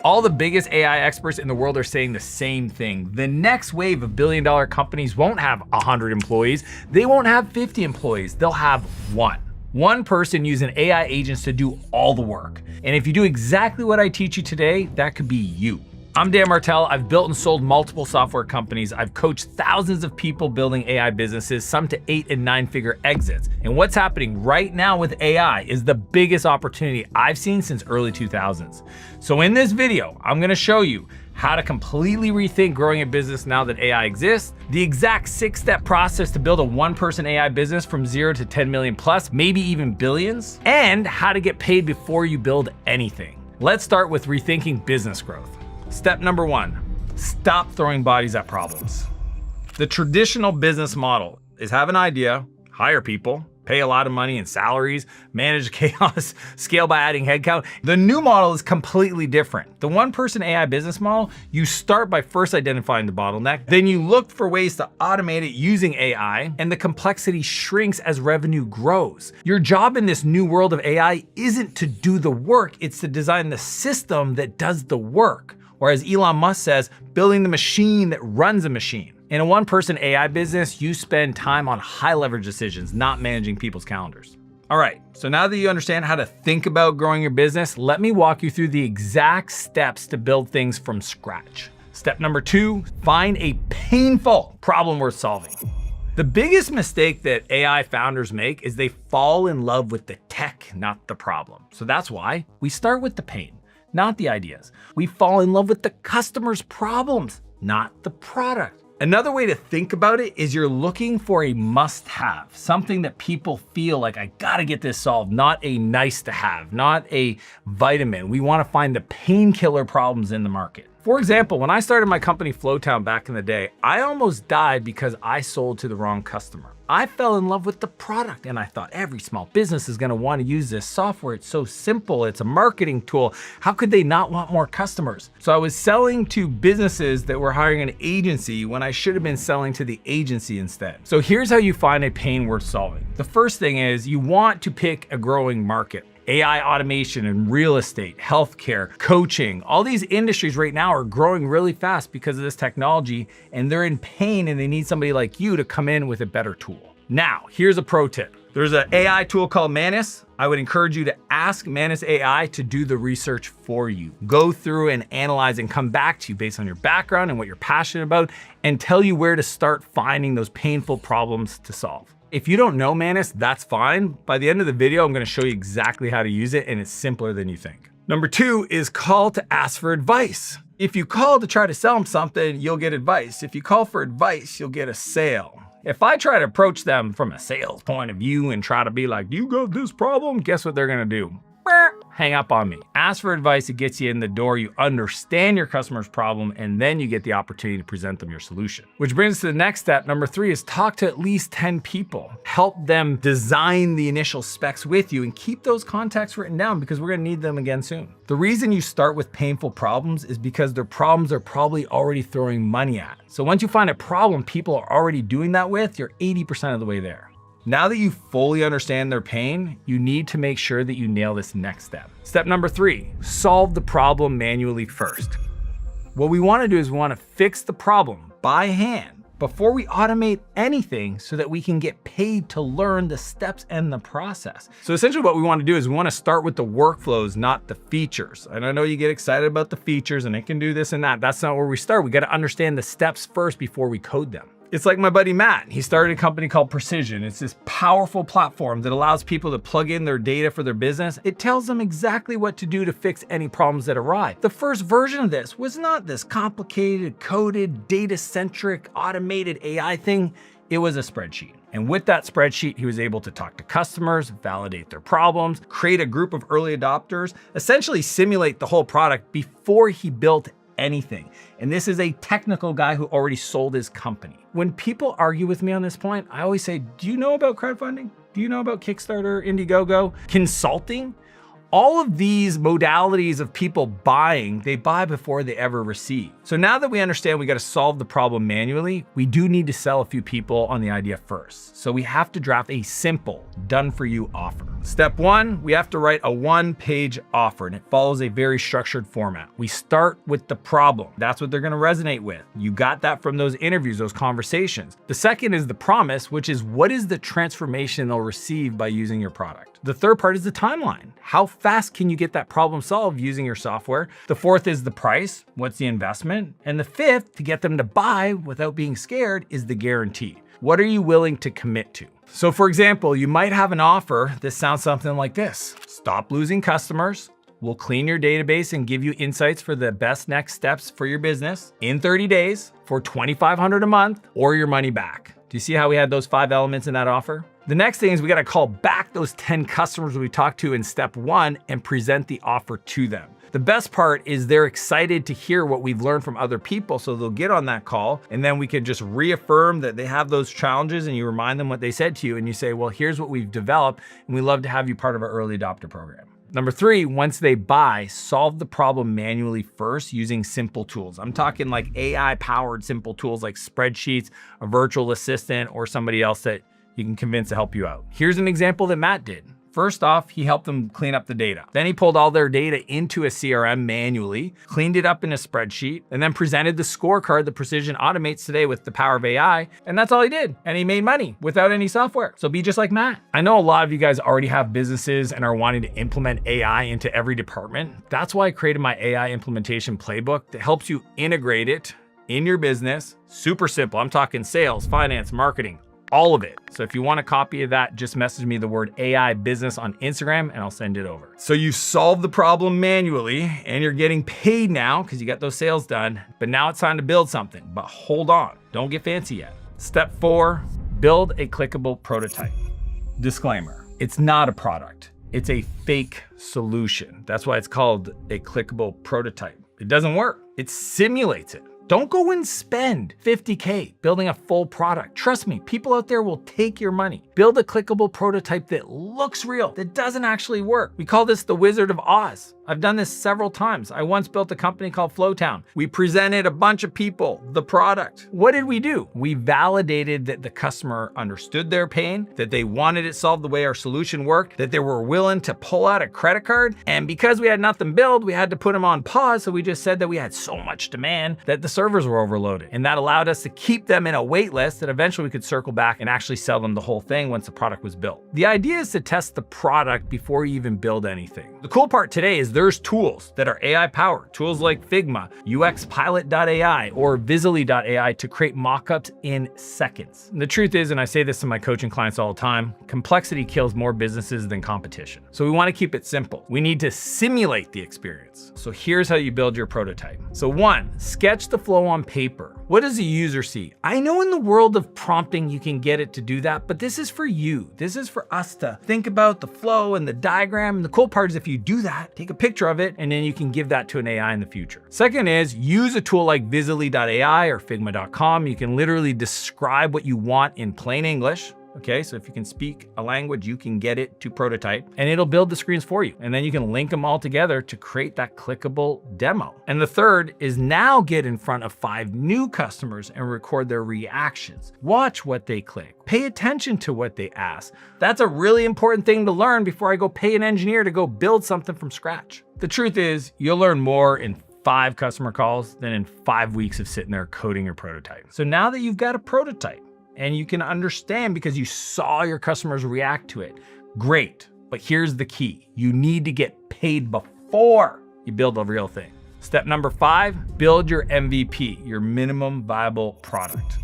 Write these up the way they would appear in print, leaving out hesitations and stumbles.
All the biggest AI experts in the world are saying the same thing. The next wave of billion-dollar companies won't have 100 employees. They won't have 50 employees. They'll have one. One person using AI agents to do all the work. And if you do exactly what I teach you today, that could be you. I'm Dan Martell. I've built and sold multiple software companies. I've coached thousands of people building AI businesses, some to 8 and 9-figure exits. And what's happening right now with AI is the biggest opportunity I've seen since early 2000s. So in this video, I'm gonna show you how to completely rethink growing a business now that AI exists, the exact 6-step process to build a one-person AI business from 0 to 10 million plus, maybe even billions, and how to get paid before you build anything. Let's start with rethinking business growth. Step number 1, stop throwing bodies at problems. The traditional business model is have an idea, hire people, pay a lot of money in salaries, manage chaos, scale by adding headcount. The new model is completely different. The one-person AI business model, you start by first identifying the bottleneck, then you look for ways to automate it using AI, and the complexity shrinks as revenue grows. Your job in this new world of AI isn't to do the work, it's to design the system that does the work. Or as Elon Musk says, building the machine that runs a machine. In a one-person AI business, you spend time on high leverage decisions, not managing people's calendars. All right, so now that you understand how to think about growing your business, let me walk you through the exact steps to build things from scratch. Step number 2, find a painful problem worth solving. The biggest mistake that AI founders make is they fall in love with the tech, not the problem. So that's why we start with the pain, not the ideas. We fall in love with the customer's problems, not the product. Another way to think about it is you're looking for a must-have, something that people feel like, I gotta get this solved, not a nice to have, not a vitamin. We wanna find the painkiller problems in the market. For example, when I started my company Flowtown back in the day, I almost died because I sold to the wrong customer. I fell in love with the product and I thought every small business is gonna wanna use this software. It's so simple, it's a marketing tool. How could they not want more customers? So I was selling to businesses that were hiring an agency when I should have been selling to the agency instead. So here's how you find a pain worth solving. The first thing is you want to pick a growing market. AI automation and real estate, healthcare, coaching, all these industries right now are growing really fast because of this technology and they're in pain and they need somebody like you to come in with a better tool. Now, here's a pro tip. There's an AI tool called Manus. I would encourage you to ask Manus AI to do the research for you. Go through and analyze and come back to you based on your background and what you're passionate about and tell you where to start finding those painful problems to solve. If you don't know Manus, that's fine. By the end of the video, I'm gonna show you exactly how to use it and it's simpler than you think. Number 2 is call to ask for advice. If you call to try to sell them something, you'll get advice. If you call for advice, you'll get a sale. If I try to approach them from a sales point of view and try to be like, you got this problem, guess what they're gonna do? Hang up on me. Ask for advice, it gets you in the door, you understand your customer's problem, and then you get the opportunity to present them your solution. Which brings us to the next step. Number 3 is talk to at least 10 people. Help them design the initial specs with you and keep those contacts written down because we're gonna need them again soon. The reason you start with painful problems is because their problems are probably already throwing money at. So once you find a problem people are already doing that with, you're 80% of the way there. Now that you fully understand their pain, you need to make sure that you nail this next step. Step number 3, solve the problem manually first. What we wanna do is we wanna fix the problem by hand before we automate anything so that we can get paid to learn the steps and the process. So essentially what we wanna do is we wanna start with the workflows, not the features. And I know you get excited about the features and it can do this and that. That's not where we start. We gotta understand the steps first before we code them. It's like my buddy Matt. He started a company called Precision. It's this powerful platform that allows people to plug in their data for their business. It tells them exactly what to do to fix any problems that arise. The first version of this was not this complicated, coded, data-centric, automated AI thing. It was a spreadsheet. And with that spreadsheet, he was able to talk to customers, validate their problems, create a group of early adopters, essentially simulate the whole product before he built anything. And this is a technical guy who already sold his company. When people argue with me on this point, I always say, do you know about crowdfunding? Do you know about Kickstarter, Indiegogo? Consulting? all of these modalities of people buying, they buy before they ever receive. So now that we understand we got to solve the problem manually, we do need to sell a few people on the idea first. So we have to draft a simple, done-for-you offer. Step one, we have to write a one-page offer, and it follows a very structured format. We start with the problem. That's what they're going to resonate with. You got that from those interviews, those conversations. The second is the promise, which is what is the transformation they'll receive by using your product. The third part is the timeline. How fast can you get that problem solved using your software? The fourth is the price. What's the investment? And the fifth, to get them to buy without being scared, is the guarantee. What are you willing to commit to? So for example, you might have an offer that sounds something like this. Stop losing customers. We'll clean your database and give you insights for the best next steps for your business in 30 days for $2,500 a month or your money back. Do you see how we had those 5 elements in that offer? The next thing is we got to call back those 10 customers we talked to in step 1 and present the offer to them. The best part is they're excited to hear what we've learned from other people, so they'll get on that call, and then we can just reaffirm that they have those challenges, and you remind them what they said to you, and you say, well, here's what we've developed, and we'd love to have you part of our early adopter program. Number 3, once they buy, solve the problem manually first using simple tools. I'm talking like AI-powered simple tools like spreadsheets, a virtual assistant, or somebody else that you can convince to help you out. Here's an example that Matt did. First off, he helped them clean up the data. Then he pulled all their data into a CRM manually, cleaned it up in a spreadsheet, and then presented the scorecard that Precision automates today with the power of AI. And that's all he did. And he made money without any software. So be just like Matt. I know a lot of you guys already have businesses and are wanting to implement AI into every department. That's why I created my AI implementation playbook that helps you integrate it in your business. Super simple. I'm talking sales, finance, marketing, all of it. So if you want a copy of that, just message me the word AI business on Instagram and I'll send it over. So you solved the problem manually and you're getting paid now because you got those sales done, but now it's time to build something. But hold on, don't get fancy yet. Step 4, build a clickable prototype. Disclaimer, it's not a product. It's a fake solution. That's why it's called a clickable prototype. It doesn't work. It simulates it. Don't go and spend $50K building a full product. Trust me, people out there will take your money. Build a clickable prototype that looks real, that doesn't actually work. We call this the Wizard of Oz. I've done this several times. I once built a company called Flowtown. We presented a bunch of people the product. What did we do? We validated that the customer understood their pain, that they wanted it solved the way our solution worked, that they were willing to pull out a credit card. And because we had nothing built, we had to put them on pause. So we just said that we had so much demand that the servers were overloaded. And that allowed us to keep them in a wait list that eventually we could circle back and actually sell them the whole thing once the product was built. The idea is to test the product before you even build anything. The cool part today is there's tools that are AI powered, tools like Figma, UXPilot.ai, or Visily.ai to create mockups in seconds. And the truth is, and I say this to my coaching clients all the time, complexity kills more businesses than competition. So we want to keep it simple. We need to simulate the experience. So here's how you build your prototype. So 1, sketch the flow on paper. What does the user see? I know in the world of prompting, you can get it to do that, but this is for you. This is for us to think about the flow and the diagram. And the cool part is if you do that, take a picture of it, and then you can give that to an AI in the future. Second is use a tool like Visily.ai or Figma.com. You can literally describe what you want in plain English. Okay, so if you can speak a language, you can get it to prototype and it'll build the screens for you. And then you can link them all together to create that clickable demo. And the third is now get in front of 5 new customers and record their reactions. Watch what they click. Pay attention to what they ask. That's a really important thing to learn before I go pay an engineer to go build something from scratch. The truth is, you'll learn more in 5 customer calls than in 5 weeks of sitting there coding your prototype. So now that you've got a prototype, and you can understand because you saw your customers react to it, great. But here's the key. You need to get paid before you build a real thing. Step number 5, build your MVP, your minimum viable product.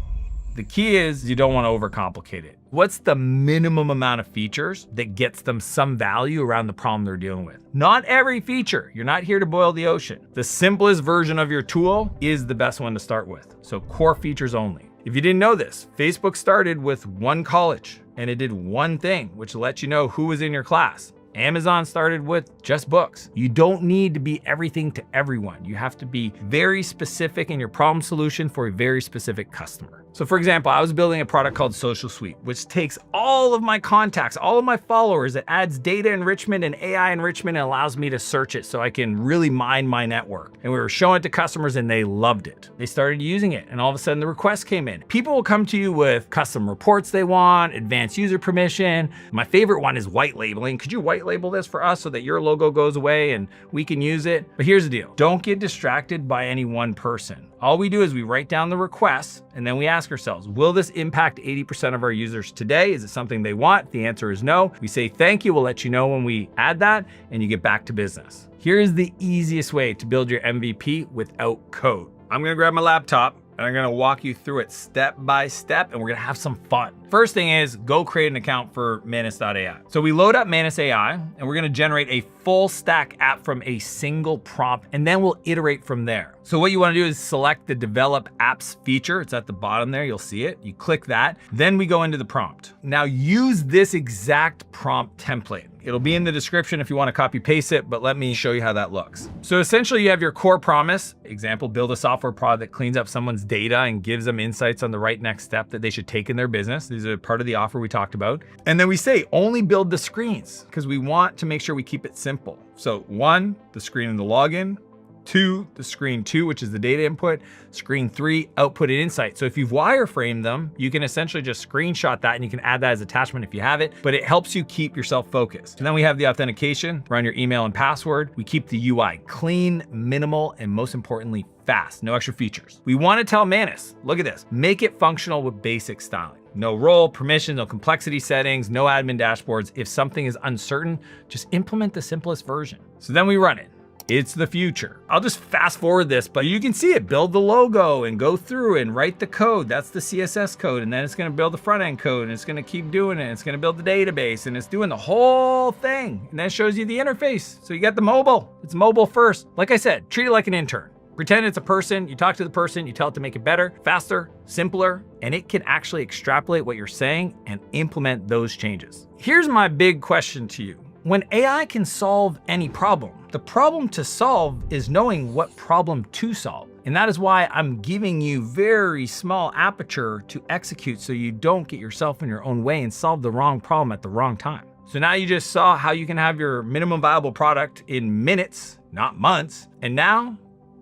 The key is you don't want to overcomplicate it. What's the minimum amount of features that gets them some value around the problem they're dealing with? Not every feature. You're not here to boil the ocean. The simplest version of your tool is the best one to start with. So core features only. If you didn't know this, Facebook started with 1 college and it did one thing, which lets you know who was in your class. Amazon started with just books. You don't need to be everything to everyone. You have to be very specific in your problem solution for a very specific customer. So for example, I was building a product called Social Suite, which takes all of my contacts, all of my followers, it adds data enrichment and AI enrichment and allows me to search it so I can really mine my network. And we were showing it to customers and they loved it. They started using it and all of a sudden the requests came in. People will come to you with custom reports they want, advanced user permission. My favorite one is white labeling. Could you white label this for us so that your logo goes away and we can use it? But here's the deal. Don't get distracted by any one person. All we do is we write down the requests and then we ask ourselves, will this impact 80% of our users today? Is it something they want? If the answer is no, we say thank you. We'll let you know when we add that and you get back to business. Here's the easiest way to build your MVP without code. I'm gonna grab my laptop and I'm gonna walk you through it step by step and we're gonna have some fun. First thing is go create an account for Manus.ai. So we load up Manus AI and we're gonna generate a full stack app from a single prompt and then we'll iterate from there. So what you wanna do is select the develop apps feature. It's at the bottom there, you'll see it. You click that, then we go into the prompt. Now use this exact prompt template. It'll be in the description if you wanna copy paste it, but let me show you how that looks. So essentially you have your core promise, example, build a software product that cleans up someone's data and gives them insights on the right next step that they should take in their business. These are part of the offer we talked about. And then we say only build the screens because we want to make sure we keep it simple. So 1, the screen and the login. 2, the screen 2, which is the data input. Screen 3, output and insight. So if you've wireframed them, you can essentially just screenshot that and you can add that as attachment if you have it, but it helps you keep yourself focused. And then we have the authentication, run your email and password. We keep the UI clean, minimal, and most importantly, fast, no extra features. We want to tell Manus, look at this, make it functional with basic styling. No role, permissions, no complexity settings, no admin dashboards. If something is uncertain, just implement the simplest version. So then we run it. It's the future. I'll just fast forward this, but you can see it, build the logo and go through and write the code. That's the CSS code. And then it's gonna build the front end code and it's gonna keep doing it. It's gonna build the database and it's doing the whole thing. And then it shows you the interface. So you got the mobile, it's mobile first. Like I said, treat it like an intern. Pretend it's a person, you talk to the person, you tell it to make it better, faster, simpler, and it can actually extrapolate what you're saying and implement those changes. Here's my big question to you. When AI can solve any problem, the problem to solve is knowing what problem to solve. And that is why I'm giving you very small aperture to execute so you don't get yourself in your own way and solve the wrong problem at the wrong time. So now you just saw how you can have your minimum viable product in minutes, not months. And now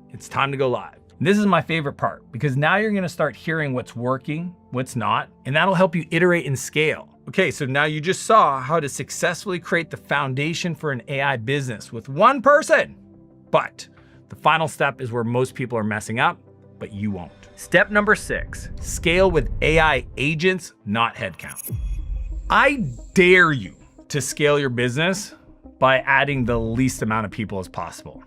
it's time to go live. This is my favorite part because now you're gonna start hearing what's working, what's not, and that'll help you iterate and scale. Okay, so now you just saw how to successfully create the foundation for an AI business with one person. But the final step is where most people are messing up, but you won't. Step number 6, scale with AI agents, not headcount. I dare you to scale your business by adding the least amount of people as possible.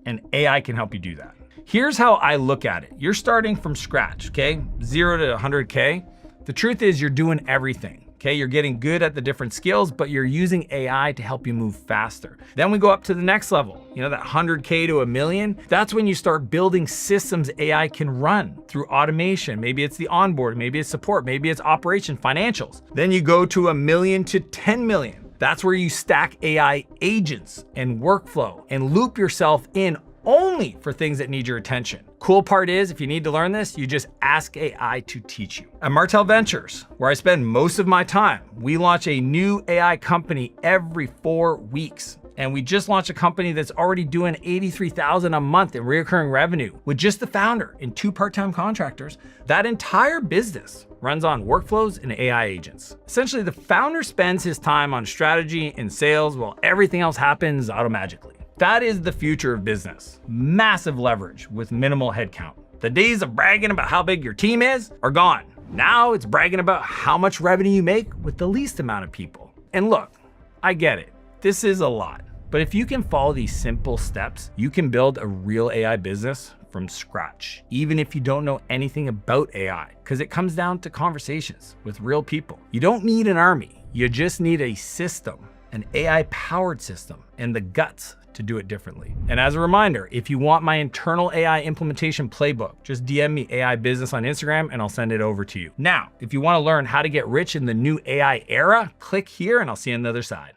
And AI can help you do that. Here's how I look at it. You're starting from scratch, okay? 0 to 100K. The truth is you're doing everything. Okay, you're getting good at the different skills, but you're using AI to help you move faster. Then we go up to the next level, you know, that 100K to $1 million. That's when you start building systems AI can run through automation. Maybe it's the onboard, maybe it's support, maybe it's operation, financials. Then you go to $1 million to 10 million. That's where you stack AI agents and workflow and loop yourself in only for things that need your attention. Cool part is, if you need to learn this, you just ask AI to teach you. At Martell Ventures, where I spend most of my time, we launch a new AI company every 4 weeks. And we just launched a company that's already doing $83,000 a month in recurring revenue with just the founder and 2 part-time contractors. That entire business runs on workflows and AI agents. Essentially, the founder spends his time on strategy and sales while everything else happens automagically. That is the future of business. Massive leverage with minimal headcount. The days of bragging about how big your team is are gone. Now it's bragging about how much revenue you make with the least amount of people. And look, I get it. This is a lot. But if you can follow these simple steps, you can build a real AI business from scratch, even if you don't know anything about AI, because it comes down to conversations with real people. You don't need an army. You just need a system, an AI-powered system, and the guts to do it differently. And as a reminder, if you want my internal AI implementation playbook, just DM me AI Business on Instagram and I'll send it over to you. Now, if you want to learn how to get rich in the new AI era, click here and I'll see you on the other side.